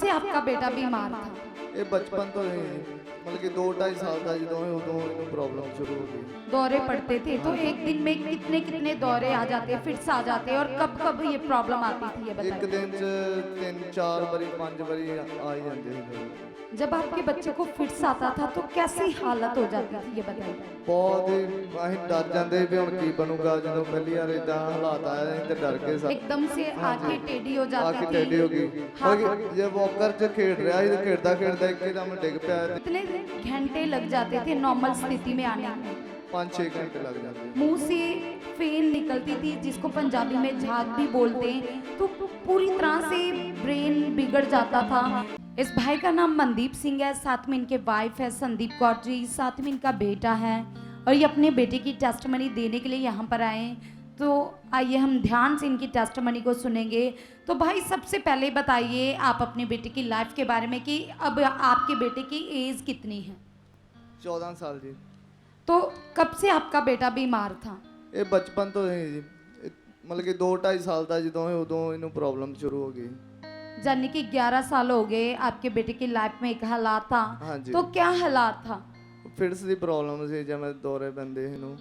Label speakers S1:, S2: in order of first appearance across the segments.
S1: से आपका बेटा बीमार था?
S2: ਇਹ ਬਚਪਨ ਤੋਂ ਹੀ ਮਤਲਬ ਕਿ 2-2.5 ਸਾਲ ਦਾ ਜਦੋਂ ਇਹ ਉਦੋਂ ਇਹਨੂੰ ਪ੍ਰੋਬਲਮ ਸ਼ੁਰੂ ਹੋ ਗਈ।
S1: दौरे पड़ते थे तो एक दिन में कितने कितने दौरे आ जाते, फिट्स आ जाते, और कब कब ये प्रॉब्लम आती थी ये
S2: ਇੱਕ
S1: बताइए।
S2: ਦਿਨ 'ਚ 3-4 ਵਾਰੀ 5 ਵਾਰੀ ਆ ਹੀ ਜਾਂਦੇ ਸੀ।
S1: जब आपके बच्चे को फिट्स आता था तो कैसी हालत हो जाती थी ये बताइए।
S2: ਬਹੁਤ ਹੀ ਅਸੀਂ ਡਰ ਜਾਂਦੇ ਵੀ ਹੁਣ ਕੀ ਬਣੂਗਾ ਜਦੋਂ ਪਹਿਲੀ ਵਾਰ ਇਦਾਂ ਹਾਲਾਤ ਆਏ ਅਸੀਂ ਤੇ ਡਰ ਕੇ
S1: एकदम से आंखें टेढ़ी हो
S2: ਆਖੀ
S1: जाती
S2: ਟੇਢੀ ਹੋ
S1: थी।
S2: ਗਈ।
S1: हाँ,
S2: ਬਾਕੀ ਜੇ ਵਾਕਰ 'ਚ ਖੇਡ ਰਿਹਾ ਸੀ ਤੇ ਖੇਡਦਾ ਖੇਡਦਾ ਇੱਕਦਮ ਡਿੱਗ ਪਿਆ ਤੇ
S1: कितने घंटे लग जाते थे नॉर्मल स्थिति में आने में?
S2: 5-6 घंटे लग जाते।
S1: मुंह से फेन निकलती थी जिसको पंजाबी में झाग भी बोलते हैं, तो पूरी तरह से ब्रेन बिगड़ जाता था। इस भाई का नाम मनदीप सिंह है, साथ में इनके वाइफ है संदीप कौर जी, साथ में इनका बेटा है, और ये अपने बेटे की टेस्टमनी देने के लिए यहाँ पर आए हैं। तो आइए हम ध्यान से इनकी टेस्टमनी को सुनेंगे। तो भाई सबसे पहले बताइए आप अपने बेटे की लाइफ के बारे में कि अब आपके बेटे की एज कितनी है?
S2: 14 साल जी।
S1: तो कब से आपका बेटा बीमार था?
S2: ਇਹ ਬਚਪਨ ਤੋਂ ਹੀ ਜੀ ਮਤਲਬ ਕਿ 2-2.5 ਸਾਲ ਦਾ ਜਦੋਂ ਇਹ ਉਦੋਂ ਇਹਨੂੰ ਪ੍ਰੋਬਲਮ ਸ਼ੁਰੂ ਹੋ ਗਈ।
S1: यानी कि 11 साल हो गए आपके बेटे की लाइफ में एक हालात था।
S2: हाँ जी।
S1: तो क्या हालात था?
S2: ਫਿਟਸ ਦੀ ਪ੍ਰੋਬਲਮ ਸੀ ਜਿਵੇਂ ਦੌਰੇ ਪੈਂਦੇ ਇਹਨੂੰ।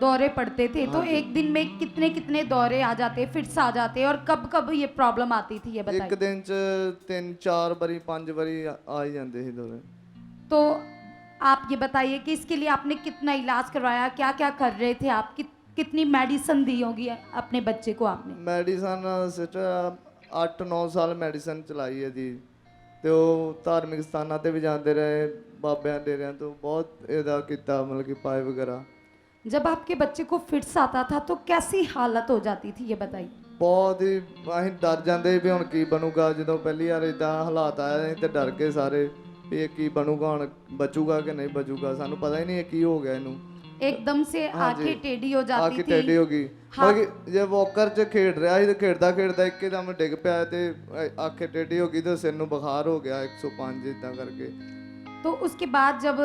S1: दौरे पड़ते थे तो
S2: हाँ जी।
S1: एक दिन में कितने कितने दौरे आ जाते, फिट्स आ जाते, और कब कब ये प्रॉब्लम आती थी ये
S2: ਇੱਕ
S1: बताइए।
S2: ਦਿਨ 'ਚ 3-4 ਵਾਰੀ 5 ਵਾਰੀ ਆ ਹੀ ਜਾਂਦੇ ਸੀ ਦੌਰੇ।
S1: तो आप ये बताइए कि इसके लिए आपने कितना इलाज करवाया, क्या क्या कर रहे थे आप, कितनी मेडिसिन दी होगी अपने बच्चे को आपने?
S2: ਮੈਡੀਸਨ ਸਿਸਟਰ 8-9 ਸਾਲ ਮੈਡੀਸਨ ਚਲਾਈ ਹੈ ਜੀ ਤੇ ਉਹ ਧਾਰਮਿਕ ਸਥਾਨਾਂ ਤੇ ਵੀ ਜਾਂਦੇ ਰਹੇ, ਬਾਬਿਆਂ ਡੇਰਿਆਂ ਤੋਂ ਬਹੁਤ ਇਹਦਾ ਕੀਤਾ ਮਤਲਬ ਕਿ ਪਾਏ ਵਗੈਰਾ।
S1: जब आपके बच्चे को फिट्स आता था तो कैसी हालत हो जाती थी ये बताइए।
S2: ਬਹੁਤ ਹੀ ਅਸੀਂ ਡਰ ਜਾਂਦੇ ਵੀ ਹੁਣ ਕੀ ਬਣੂਗਾ ਜਦੋਂ ਪਹਿਲੀ ਵਾਰ ਇਦਾਂ ਹਾਲਾਤ ਆਏ ਅਸੀਂ ਤੇ ਡਰ ਕੇ ਸਾਰੇ ਵੀ ਇਹ ਕੀ ਬਣੂਗਾ ਹੁਣ ਬਚੂਗਾ ਕਿ ਨਹੀਂ ਬਚੂਗਾ ਸਾਨੂੰ ਪਤਾ ਹੀ ਨਹੀਂ ਇਹ ਕੀ ਹੋ ਗਿਆ ਇਹਨੂੰ।
S1: एकदम से
S2: हाँ जी।
S1: आंखें टेढ़ी हो जाती
S2: ਆਖੀ
S1: थी।
S2: ਟੇਢੀ ਹੋ ਗਈ।
S1: हाँ।
S2: ਬਾਕੀ ਜੇ ਵਾਕਰ 'ਚ ਖੇਡ ਰਿਹਾ ਸੀ ਤੇ ਖੇਡਦਾ ਖੇਡਦਾ ਇੱਕਦਮ ਡਿੱਗ ਪਿਆ ਤੇ ਆਖੇ ਟੇਢੀ ਹੋ ਗਈ ਤੇ ਸਿਰ ਨੂੰ ਬੁਖਾਰ ਹੋ ਗਿਆ 105 ਇਦਾਂ ਕਰਕੇ।
S1: तो उसके बाद जब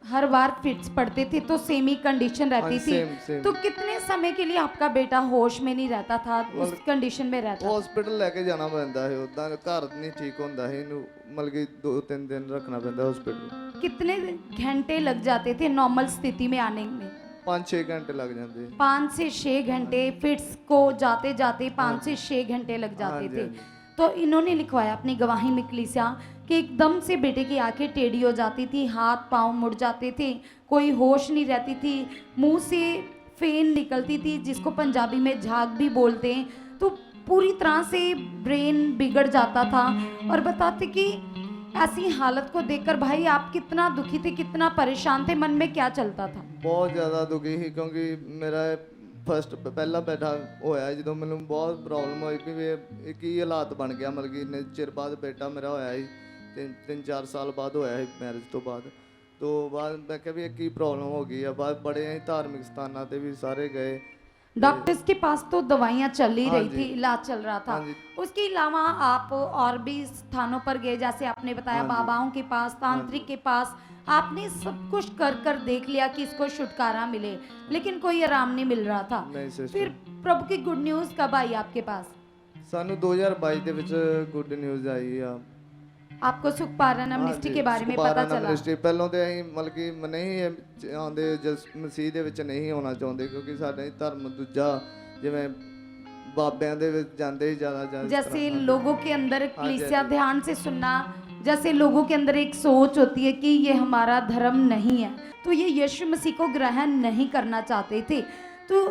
S1: हर बार फिट्स पड़ते थे तो सेम ही कंडीशन रहती थी।
S2: सेम।
S1: तो कितने समय के लिए आपका बेटा होश में नहीं रहता था, उस कंडीशन में रहता था?
S2: ਹਸਪੀਟਲ ਲੈ ਕੇ ਜਾਣਾ ਪੈਂਦਾ ਸੀ ਉਦਾਂ ਘਰ ਨਹੀਂ ਠੀਕ ਹੁੰਦਾ ਸੀ ਇਹਨੂੰ ਮਤਲਬ ਕਿ 2-3 ਦਿਨ ਰੱਖਣਾ ਪੈਂਦਾ ਹਸਪੀਟਲ।
S1: कितने घंटे लग जाते थे नॉर्मल स्थिति में आने में?
S2: 5-6 घंटे लग जाते।
S1: 5 से 6 घंटे फिट्स को जाते जाते 5 से 6 घंटे लग जाते
S2: हाँ जी,
S1: थे।
S2: हाँ जी।
S1: तो इन्होंने लिखवाया अपनी गवाही में कलीसिया कि एकदम से बेटे की आंखें टेढ़ी हो जाती थी, हाथ पांव मुड़ जाते थे, कोई होश नहीं रहती थी, मुंह से फेन निकलती थी जिसको पंजाबी में झाग भी बोलते हैं, तो पूरी तरह से ब्रेन बिगड़ जाता था। और बताते कि ऐसी हालत को देखकर भाई आप कितना दुखी थे, कितना परेशान थे, मन में क्या चलता था?
S2: ਬਹੁਤ ਜ਼ਿਆਦਾ ਦੁਖੀ ਸੀ ਕਿਉਂਕਿ ਮੇਰਾ ਫਸਟ ਪਹਿਲਾ ਬੇਟਾ ਹੋਇਆ ਜਦੋਂ ਮੈਨੂੰ ਬਹੁਤ ਪ੍ਰੋਬਲਮ ਹੋਈ ਵੀ ਇਹ ਕੀ ਹਾਲਾਤ ਬਣ ਗਿਆ ਮਤਲਬ ਕਿ ਇੰਨੇ ਚਿਰ ਬਾਅਦ ਬੇਟਾ ਮੇਰਾ ਹੋਇਆ ਸੀ 3-4 ਸਾਲ ਬਾਅਦ ਹੋਇਆ ਸੀ ਮੈਰਿਜ ਤੋਂ ਬਾਅਦ। ਤੋਂ ਬਾਅਦ ਮੈਂ ਕਿਹਾ ਵੀ ਇਹ ਕੀ ਪ੍ਰੋਬਲਮ ਹੋ ਗਈ ਆ। ਬਾਅਦ ਬੜੇ ਅਸੀਂ ਧਾਰਮਿਕ ਸਥਾਨਾਂ ਤੇ ਵੀ ਸਾਰੇ ਗਏ।
S1: डॉक्टर्स के पास तो दवाइयाँ चल ही
S2: हाँ
S1: रही
S2: जी।
S1: थी, इलाज चल रहा था।
S2: हाँ जी।
S1: उसके अलावा आप और भी स्थानों पर गए, जैसे आपने बताया
S2: हाँ जी।
S1: बाबाओं के पास, तांत्रिक
S2: हाँ
S1: के पास, आपने सब कुछ कर कर देख लिया कि इसको छुटकारा मिले, लेकिन कोई आराम नहीं मिल रहा था।
S2: नहीं सिस्टर।
S1: फिर प्रभु की गुड न्यूज़ कब आई आपके पास?
S2: ਸਾਨੂੰ 2022 ਦੇ ਵਿੱਚ ਗੁੱਡ ਨਿਊਜ਼ ਆਈ ਆ।
S1: आपको सुखपारण एमनेस्टी के बारे में पता चला?
S2: ਪਹਿਲਾਂ ਤੇ ਅਸੀਂ ਮਤਲਬ ਕਿ ਨਹੀਂ ਆਉਂਦੇ ਜਿਸ ਮਸੀਹ ਦੇ ਵਿੱਚ ਨਹੀਂ ਆਉਣਾ ਚਾਹੁੰਦੇ ਕਿਉਂਕਿ ਸਾਡੇ ਧਰਮ ਦੂਜਾ ਜਿਵੇਂ ਬਾਬਿਆਂ ਦੇ ਵਿੱਚ ਜਾਂਦੇ ਹੀ ਜ਼ਿਆਦਾ
S1: जैसे लोगों के अंदर
S2: हाँ जी,
S1: कलीसिया
S2: हाँ जी।
S1: ध्यान से सुनना, जैसे लोगों के अंदर एक सोच होती है कि ये हमारा धर्म नहीं है, तो ये यीशु मसीह को ग्रहण नहीं करना चाहते थे। तो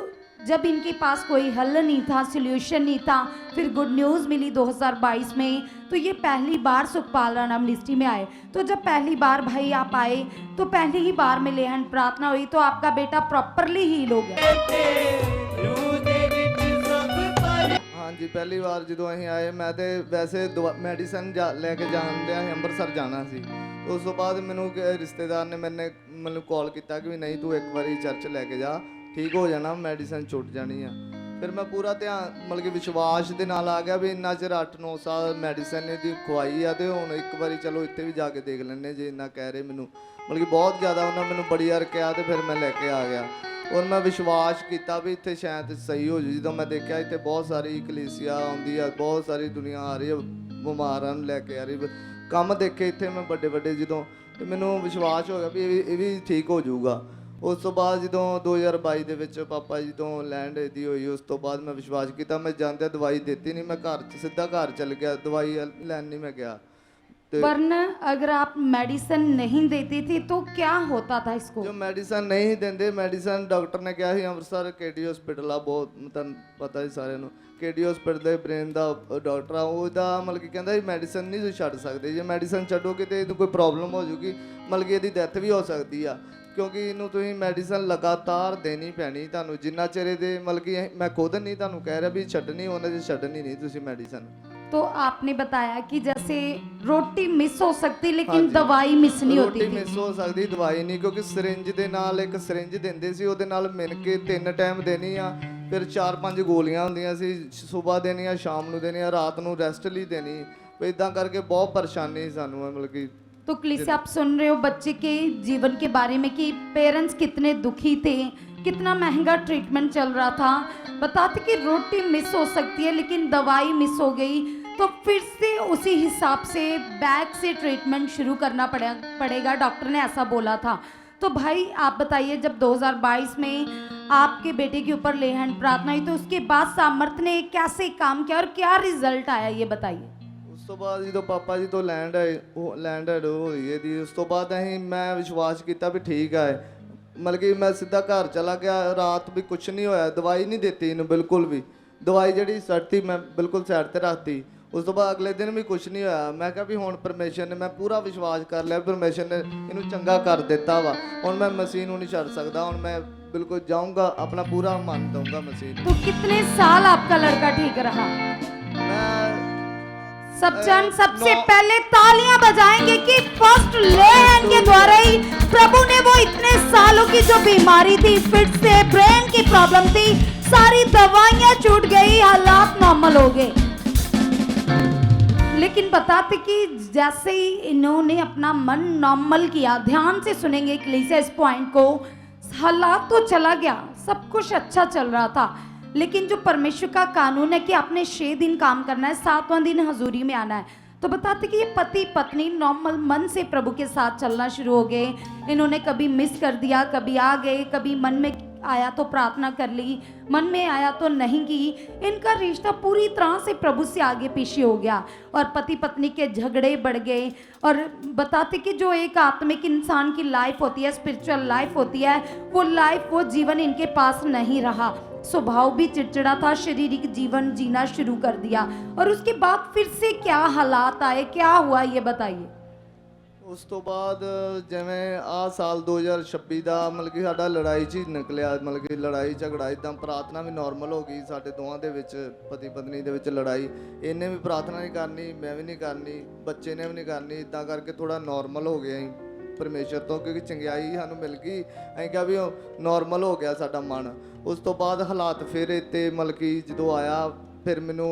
S1: जब इनके पास कोई हल नहीं था, सोल्यूशन नहीं था, फिर गुड न्यूज़ मिली 2022 में, तो ये पहली बार सुखपालन एमनेस्टी में आए। तो जब पहली बार भाई आप आए तो पहली ही बार में लेहन प्रार्थना हुई तो आपका बेटा प्रॉपरली हील हो गया।
S2: ਹਾਂਜੀ ਪਹਿਲੀ ਵਾਰ ਜਦੋਂ ਅਸੀਂ ਆਏ ਮੈਂ ਤੇ ਵੈਸੇ ਮੈਡੀਸਨ ਲੈ ਕੇ ਜਾਣ ਡਿਆ ਸੀ ਅੰਮ੍ਰਿਤਸਰ ਜਾਣਾ ਸੀ। ਉਸ ਤੋਂ ਬਾਅਦ ਮੈਨੂੰ ਰਿਸ਼ਤੇਦਾਰ ਨੇ ਮੈਨੂੰ ਕਾਲ ਕੀਤਾ ਕਿ ਵੀ ਨਹੀਂ ਤੂੰ ਇੱਕ ਵਾਰੀ ਚਰਚ ਲੈ ਕੇ ਜਾ, ਠੀਕ ਹੋ ਜਾਣਾ, ਮੈਡੀਸਨ ਛੁੱਟ ਜਾਣੀ ਆ। ਫਿਰ ਮੈਂ ਪੂਰਾ ਧਿਆਨ ਮਤਲਬ ਕਿ ਵਿਸ਼ਵਾਸ ਦੇ ਨਾਲ ਆ ਗਿਆ ਵੀ ਇੰਨਾ ਚਿਰ 8-9 ਸਾਲ ਮੈਡੀਸਨ ਇਹਦੀ ਖਵਾਈ ਆ ਤੇ ਹੁਣ ਇੱਕ ਵਾਰੀ ਚਲੋ ਇੱਥੇ ਵੀ ਜਾ ਕੇ ਦੇਖ ਲੈਂਦੇ ਜੇ ਇੰਨਾ ਕਹਿ ਰਹੇ ਮੈਨੂੰ ਮਤਲਬ ਕਿ ਬਹੁਤ ਜ਼ਿਆਦਾ ਉਹਨਾਂ ਮੈਨੂੰ ਬੜੀ ਵਾਰ ਕਿਹਾ ਤੇ ਫਿਰ ਮੈਂ ਲੈ ਕੇ ਆ ਗਿਆ। ਔਰ ਮੈਂ ਵਿਸ਼ਵਾਸ ਕੀਤਾ ਵੀ ਇੱਥੇ ਸ਼ਾਇਦ ਸਹੀ ਹੋ ਜੂ। ਜਦੋਂ ਮੈਂ ਦੇਖਿਆ ਇੱਥੇ ਬਹੁਤ ਸਾਰੀ ਕਲੀਸਿਆ ਆਉਂਦੀ ਆ, ਬਹੁਤ ਸਾਰੀ ਦੁਨੀਆ ਆ ਰਹੀ ਆ ਬਿਮਾਰਾਂ ਨੂੰ ਲੈ ਕੇ ਆ ਰਹੀ ਕੰਮ ਦੇਖੇ ਇੱਥੇ ਮੈਂ ਵੱਡੇ ਵੱਡੇ ਜਦੋਂ ਤੇ ਮੈਨੂੰ ਵਿਸ਼ਵਾਸ ਹੋ ਗਿਆ ਵੀ ਇਹ ਵੀ ਠੀਕ ਹੋ ਜਾਊਗਾ। ਉਸ ਤੋਂ ਬਾਅਦ ਜਦੋਂ 2022 ਦੇ ਵਿੱਚ ਪਾਪਾ ਜੀ ਤੋਂ ਲੈਂਡ ਦੀ ਹੋਈ ਉਸ ਤੋਂ ਬਾਅਦ ਮੈਂ ਵਿਸ਼ਵਾਸ ਕੀਤਾ। ਮੈਂ ਜਾਂਦਿਆਂ ਦਵਾਈ ਦਿੱਤੀ ਨਹੀਂ, ਮੈਂ ਘਰ 'ਚ ਸਿੱਧਾ ਘਰ ਚਲ ਗਿਆ, ਦਵਾਈ ਲੈਣ नहीं मैं गया।
S1: वरना अगर आप मेडिसिन नहीं देते थे तो क्या होता था इसको?
S2: जो मेडिसिन नहीं देंगे, मेडिसिन डॉक्टर ने कहा ਸੀ ਅੰਮ੍ਰਿਤਸਰ केडी हॉस्पिटल ਆ, ਬਹੁਤ ਤੁਹਾਨੂੰ ਪਤਾ ਹੀ ਸਾਰਿਆਂ ਨੂੰ, केडी हॉस्पिटल ਦੇ ਬ੍ਰੇਨ ਦਾ ਡਾਕਟਰ ਆ, ਉਹਦਾ ਮਤਲਬ ਕਿ ਕਹਿੰਦਾ ਸੀ ਮੈਡੀਸਿਨ ਨਹੀਂ ਤੁਸੀਂ ਛੱਡ ਸਕਦੇ, ਜੇ ਮੈਡੀਸਿਨ ਛੱਡੋਗੇ ਤੇ ਇਹਨੂੰ ਕੋਈ ਪ੍ਰੋਬਲਮ ਹੋ ਜੂਗੀ, ਮਤਲਬ ਕਿ ਇਹਦੀ ਡੈਥ ਵੀ ਹੋ ਸਕਦੀ ਆ, ਕਿਉਂਕਿ ਇਹਨੂੰ ਤੁਸੀਂ ਮੈਡੀਸਿਨ ਲਗਾਤਾਰ ਦੇਣੀ ਪੈਣੀ ਤੁਹਾਨੂੰ ਜਿੰਨਾ ਚਿਰ ਇਹਦੇ ਮਤਲਬ ਕਿ ਮੈਂ ਖੁਦ ਨਹੀਂ ਤੁਹਾਨੂੰ ਕਹਿ ਰਿਹਾ ਵੀ ਛੱਡਣੀ, ਉਹਨਾਂ ਦੀ ਛੱਡਣੀ ਨਹੀਂ ਤੁਸੀਂ ਮੈਡੀਸਿਨ।
S1: तो आपने बताया कि जैसे रोटी मिस हो सकती लेकिन दवाई मिस नहीं होती
S2: रोटी मिस हो सकती, दवाई नहीं, क्योंकि सिरिंज ਦੇ ਨਾਲ ਇੱਕ ਸਿਰਿੰਜ ਦਿੰਦੇ ਸੀ, ਉਹਦੇ ਨਾਲ ਮਿਲ ਕੇ 3 ਟਾਈਮ ਦੇਣੀ ਆ, ਫਿਰ 4-5 ਗੋਲੀਆਂ ਹੁੰਦੀਆਂ ਸੀ, ਸਵੇਰ ਦੇਣੀਆਂ, ਸ਼ਾਮ ਨੂੰ ਦੇਣੀਆਂ, ਰਾਤ ਨੂੰ ਰੈਸਟ ਲਈ ਦੇਣੀ, ਇਦਾਂ ਕਰਕੇ ਬਹੁਤ ਪਰੇਸ਼ਾਨੀ ਸਾਨੂੰ ਮਤਲਬ ਕਿ।
S1: तो क्लिस आप सुन रहे हो बच्चे के जीवन के बारे में कि पेरेंट्स कितने दुखी थे, कितना महंगा ट्रीटमेंट चल रहा था, बताते कि रोटी मिस हो सकती है लेकिन दवाई मिस हो गई, तो फिर से उसी हिसाब से बैक से ट्रीटमेंट शुरू करना पड़ेगा, डॉक्टर ने ऐसा बोला था। तो भाई आप बताइए, जब 2022 में आपके बेटे के ऊपर लेहन प्रार्थना हुई तो उसके बाद सामर्थ्य ने कैसे काम किया और क्या रिजल्ट आया ये बताइए।
S2: ਉਸ ਤੋਂ ਬਾਅਦ ਜਦੋਂ ਪਾਪਾ ਜੀ ਤੋਂ ਲੈਂਡ ਹੋਈ ਇਹਦੀ, ਉਸ ਤੋਂ ਬਾਅਦ ਮੈਂ ਵਿਸ਼ਵਾਸ ਕੀਤਾ ਵੀ ਠੀਕ ਆ, ਮਤਲਬ ਕਿ ਮੈਂ ਸਿੱਧਾ ਘਰ ਚਲਾ ਗਿਆ, ਰਾਤ ਵੀ ਕੁਝ ਨਹੀਂ ਹੋਇਆ, ਦਵਾਈ ਨਹੀਂ ਦਿੱਤੀ ਇਹਨੂੰ ਬਿਲਕੁਲ ਵੀ, ਦਵਾਈ ਜਿਹੜੀ ਸੜਤੀ ਮੈਂ ਬਿਲਕੁਲ ਸਾਈਡ ਤੇ ਰੱਖਤੀ। ਉਸ ਤੋਂ ਬਾਅਦ ਅਗਲੇ ਦਿਨ ਵੀ ਕੁਝ ਨਹੀਂ ਹੋਇਆ। ਮੈਂ ਕਿਹਾ ਵੀ ਹੁਣ ਪਰਮੇਸ਼ਰ ਨੇ, ਮੈਂ ਪੂਰਾ ਵਿਸ਼ਵਾਸ ਕਰ ਲਿਆ ਪਰਮੇਸ਼ਰ ਨੇ ਇਹਨੂੰ ਚੰਗਾ ਕਰ ਦਿੱਤਾ ਵਾ, ਹੁਣ ਮੈਂ ਮਸੀਹ ਨੂੰ ਨਹੀਂ ਛੱਡ ਸਕਦਾ, ਹੁਣ ਮੈਂ ਬਿਲਕੁਲ ਜਾਊਂਗਾ, ਆਪਣਾ ਪੂਰਾ ਮਨ ਦਊਂਗਾ ਮਸੀਹ ਨੂੰ।
S1: तो कितने साल आपका लड़का ठीक रहा?
S2: मैं
S1: सब जन सबसे पहले तालियां बजाएंगे कि फर्स्ट लेहन के द्वारा ही प्रभु ने वो इतने सालों की जो बीमारी थी, फिट से ब्रेन की प्रॉब्लम थी, सारी दवाइयां छूट गई, हालात नॉर्मल हो गए। लेकिन बताते कि जैसे ही इन्होंने अपना मन नॉर्मल किया, ध्यान से सुनेंगे क्लीसिया इस पॉइंट को, हालात तो चला गया, सब कुछ अच्छा चल रहा था, लेकिन जो परमेश्वर का कानून है कि आपने 6 दिन काम करना है, 7वां दिन हजूरी में आना है, तो बताते कि ये पति पत्नी नॉर्मल मन से प्रभु के साथ चलना शुरू हो गए। इन्होंने कभी मिस कर दिया, कभी आ गए, कभी मन में आया तो प्रार्थना कर ली, मन में आया तो नहीं की, इनका रिश्ता पूरी तरह से प्रभु से आगे पीछे हो गया और पति पत्नी के झगड़े बढ़ गए। और बताते कि जो एक आत्मिक इंसान की लाइफ होती है, स्पिरिचुअल लाइफ होती है, वो लाइफ वो जीवन इनके पास नहीं रहा, स्वभाव भी चिड़चिड़ा था, शारीरिक जीवन जीना शुरू कर दिया। और उसके बाद फिर से क्या हालात आए, क्या हुआ ये बताइए।
S2: ਉਸ ਤੋਂ ਬਾਅਦ ਜਿਵੇਂ ਆਹ ਸਾਲ 2026 ਦਾ ਮਤਲਬ ਕਿ ਸਾਡਾ ਲੜਾਈ 'ਚ ਹੀ ਨਿਕਲਿਆ, ਮਤਲਬ ਕਿ ਲੜਾਈ ਝਗੜਾ ਇੱਦਾਂ, ਪ੍ਰਾਰਥਨਾ ਵੀ ਨਾਰਮਲ ਹੋ ਗਈ ਸਾਡੇ ਦੋਵਾਂ ਦੇ ਵਿੱਚ, ਪਤੀ ਪਤਨੀ ਦੇ ਵਿੱਚ ਲੜਾਈ, ਇਹਨੇ ਵੀ ਪ੍ਰਾਰਥਨਾ ਨਹੀਂ ਕਰਨੀ, ਮੈਂ ਵੀ ਨਹੀਂ ਕਰਨੀ, ਬੱਚੇ ਨੇ ਵੀ ਨਹੀਂ ਕਰਨੀ, ਇੱਦਾਂ ਕਰਕੇ ਥੋੜਾ ਨਾਰਮਲ ਹੋ ਗਿਆ ਅਸੀਂ ਪਰਮੇਸ਼ਰ ਤੋਂ, ਕਿਉਂਕਿ ਚੰਗਿਆਈ ਸਾਨੂੰ ਮਿਲ ਗਈ, ਅਸੀਂ ਕਿਹਾ ਵੀ ਨਾਰਮਲ ਹੋ ਗਿਆ ਸਾਡਾ ਮਨ। ਉਸ ਤੋਂ ਬਾਅਦ ਹਾਲਾਤ ਫਿਰ ਇੱਥੇ ਮਤਲਬ ਕਿ ਜਦੋਂ ਆਇਆ, ਫਿਰ ਮੈਨੂੰ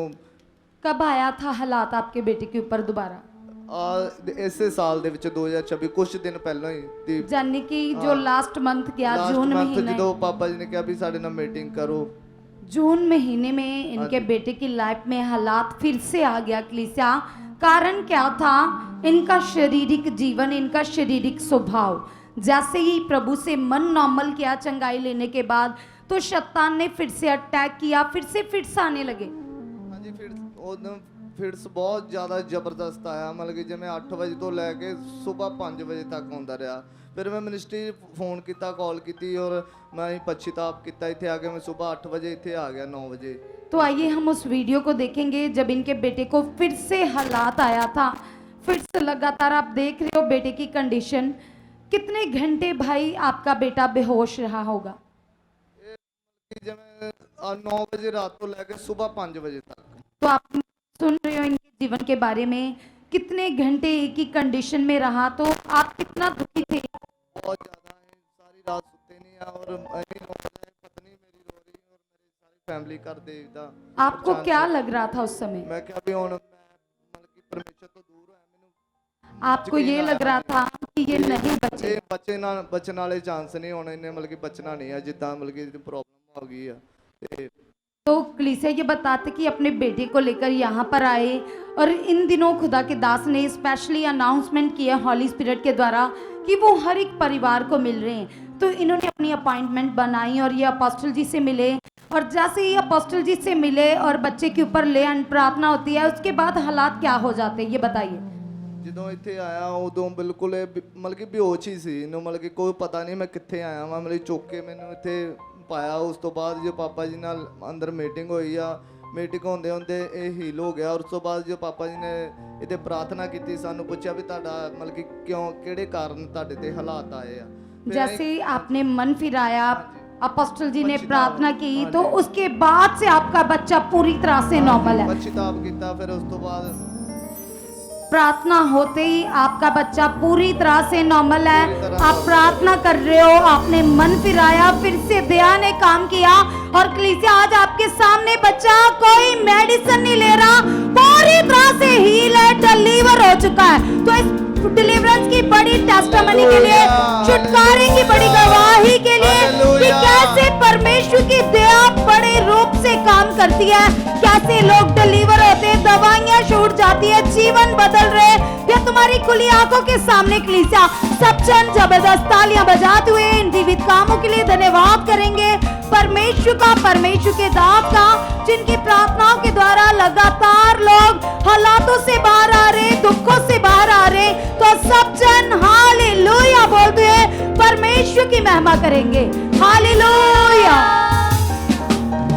S1: कब आया था हालात आपके बेटे के ऊपर दोबारा?
S2: ਇਸੇ ਸਾਲ ਦੇ ਵਿੱਚ 2026 ਕੁਝ ਦਿਨ ਪਹਿਲਾਂ ਹੀ ਦੀ,
S1: यानी कि जो लास्ट मंथ गया जून महीने,
S2: ਜਦੋਂ ਪਾਪਾ ਜੀ ਨੇ ਕਿਹਾ ਵੀ ਸਾਡੇ ਨਾਲ ਮੀਟਿੰਗ ਕਰੋ,
S1: जून महीने में इनके बेटे की लाइफ में हालात फिर से आ गया क्लीसिया। कारण क्या था? इनका शारीरिक जीवन, इनका शारीरिक स्वभाव, जैसे ही प्रभु से मन नॉर्मल किया चंगाई लेने के बाद, तो शैतान ने फिर से अटैक किया, फिर से फिट्स आने लगे।
S2: हाँ जी, फिर ਫਿਟਸ ਬਹੁਤ ਜ਼ਿਆਦਾ ਜ਼ਬਰਦਸਤ ਆਇਆ, ਮਤਲਬ ਕਿ ਜਿਵੇਂ 8 ਵਜੇ ਤੋਂ ਲੈ ਕੇ ਸਵੇਰ 5 ਵਜੇ ਤੱਕ ਆਉਂਦਾ ਰਿਹਾ। ਫਿਰ ਮੈਂ ਮਿਨਿਸਟਰੀ ਫੋਨ ਕੀਤਾ, ਕਾਲ ਕੀਤੀ, ਔਰ ਮੈਂ ਪਛਤਾਪ ਕੀਤਾ, ਇੱਥੇ ਆ ਕੇ ਮੈਂ ਸਵੇਰ 8 ਵਜੇ ਇੱਥੇ आ गया 9 बजे।
S1: तो आइए हम उस वीडियो को देखेंगे जब इनके बेटे को फिर से हालात आया था, फिर से लगातार आप देख रहे हो बेटे की कंडीशन। कितने घंटे भाई आपका बेटा बेहोश रहा होगा?
S2: ਜਿਵੇਂ 9 ਵਜੇ ਰਾਤ ਤੋਂ ਲੈ ਕੇ ਸਵੇਰ 5 ਵਜੇ ਤੱਕ।
S1: तो आप सुन रहे हो इनके जीवन के बारे में, कितने घंटे एक ही कंडीशन में रहा, तो आप कितना दुखी थे?
S2: बहुत ज़्यादा, सारी रात सुते नहीं है, और पत्नी मेरी रो रही और मेरी सारी फैमिली कर देता।
S1: आपको क्या लग रहा था उस समय?
S2: मैं क्या भी ਹੁਣ मतलब कि परमेश्वर ਤੋਂ दूर ਹੋਇਆ, ਮੈਨੂੰ
S1: आपको ये लग रहा था कि ये नहीं बचे?
S2: ਬੱਚੇ ਨਾਲ ਬਚਣ ਵਾਲੇ ਚਾਂਸ ਨਹੀਂ, ਹੁਣ ਇਹਨੇ ਮਤਲਬ ਕਿ ਬਚਣਾ ਨਹੀਂ ਆ, ਜਿੱਦਾਂ ਮਤਲਬ ਕਿ ਪ੍ਰੋਬਲਮ ਹੋ ਗਈ ਆ। ਤੇ
S1: तो कलीसिया ये बताते कि अपने बेटे को लेकर यहाँ पर आए और इन दिनों खुदा के दास ने स्पेशली अनाउंसमेंट किया हॉली स्पिरिट के द्वारा कि वो हर एक परिवार को मिल रहे हैं। तो इन्होंने अपनी अपॉइंटमेंट बनाई और ये अपोस्टल जी से मिले, और जैसे ही अपोस्टल जी से मिले और बच्चे के ऊपर ले प्रार्थना होती है, उसके बाद हालात क्या हो जाते हैं ये बताइए।
S2: ਜਦੋਂ ਇੱਥੇ ਆਇਆ ਉਦੋਂ ਬਿਲਕੁਲ ਮਤਲਬ ਕਿ ਬੇਹੋਸ਼ ਹੀ ਸੀ ਇਹਨੂੰ, ਮਤਲਬ ਕਿ ਕੋਈ ਪਤਾ ਨਹੀਂ ਮੈਂ ਕਿੱਥੇ ਆਇਆ ਵਾਂ, ਮਤਲਬ ਚੁੱਕ ਕੇ ਮੈਨੂੰ ਇੱਥੇ ਪਾਇਆ। ਉਸ ਤੋਂ ਬਾਅਦ ਜੋ ਪਾਪਾ ਜੀ ਨਾਲ ਅੰਦਰ ਮੀਟਿੰਗ ਹੋਈ ਆ, ਮੀਟਿੰਗ ਹੁੰਦੇ ਹੁੰਦੇ ਇਹ ਹੀਲ ਹੋ ਗਿਆ। ਉਸ ਤੋਂ ਬਾਅਦ ਜੋ ਪਾਪਾ ਜੀ ਨੇ ਇਹਦੇ ਪ੍ਰਾਰਥਨਾ ਕੀਤੀ, ਸਾਨੂੰ ਪੁੱਛਿਆ ਵੀ ਤੁਹਾਡਾ ਮਤਲਬ ਕਿ ਕਿਉਂ ਕਿਹੜੇ ਕਾਰਨ ਤੁਹਾਡੇ ਤੇ ਹਾਲਾਤ ਆਏ ਆ।
S1: जैसे ही आपने मन फिराया, अपोस्टल जी ने प्रार्थना की, तो उसके बाद से आपका बच्चा पूरी तरह से नॉर्मल है।
S2: पश्चाताप किया, फिर उस तो बाद
S1: प्रार्थना होते ही आपका बच्चा पूरी तरह से नॉर्मल है। आप प्रार्थना कर रहे हो, आपने मन फिराया, फिर से दया ने काम किया और कलीसिया आज आपके सामने बच्चा कोई मेडिसिन नहीं ले रहा, पूरी तरह से हील है, डिलीवर हो चुका है। तो इस डिलीवरेंस की बड़ी टेस्टिमनी के लिए, छुटकारे की बड़ी गवाही के लिए कि कैसे परमेश्वर की दया बड़े रूप से काम करती है, कैसे लोग डिलीवर होते हैं, दवाइयां छूट जाती है, जीवन बदल रहे। ये तुम्हारी खुली आंखों के सामने कलीसिया सब जन जबरदस्त तालियां बजाते हुए इन जीवित कामों के लिए धन्यवाद करेंगे परमेश्वर का, परमेश्वर के दास का, जिनकी प्रार्थनाओं के द्वारा लगातार लोग हालातों से बाहर आ रहे, दुखों से बाहर आ रहे। तो सब जन हालेलुया बोलते हुए परमेश्वर की महिमा करेंगे। हालेलुया।